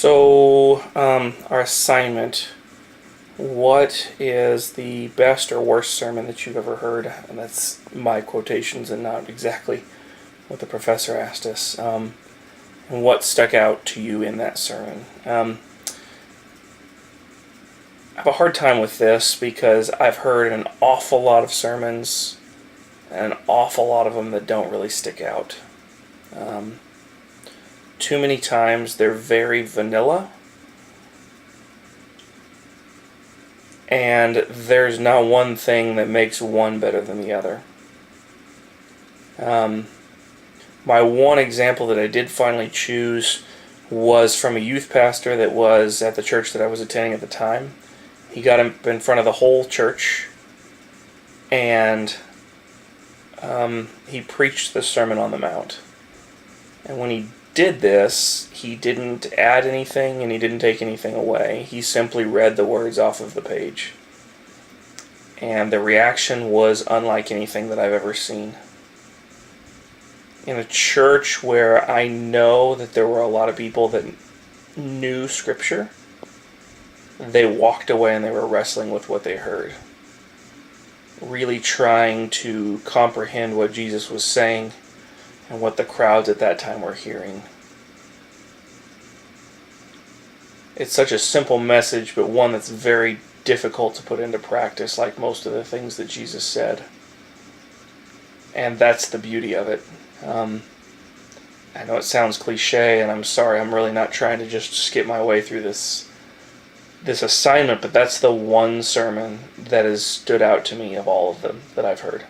Our assignment, what is the best or worst sermon that you've ever heard? And that's my quotations and not exactly what the professor asked us. And what stuck out to you in that sermon? I have a hard time with this because I've heard an awful lot of sermons and an awful lot of them that don't really stick out. Too many times they're very vanilla, and there's not one thing that makes one better than the other. My one example that I did finally choose was from a youth pastor that was at the church that I was attending at the time. He got up in front of the whole church, and he preached the Sermon on the Mount. And when he did this, he didn't add anything and he didn't take anything away. He simply read the words off of the page. And the reaction was unlike anything that I've ever seen. In a church where I know that there were a lot of people that knew Scripture, they walked away and they were wrestling with what they heard. Really trying to comprehend what Jesus was saying and what the crowds at that time were hearing. It's such a simple message, but one that's very difficult to put into practice, like most of the things that Jesus said. And that's the beauty of it. I know it sounds cliche, and I'm sorry, I'm really not trying to just skip my way through this assignment, but that's the one sermon that has stood out to me of all of them that I've heard.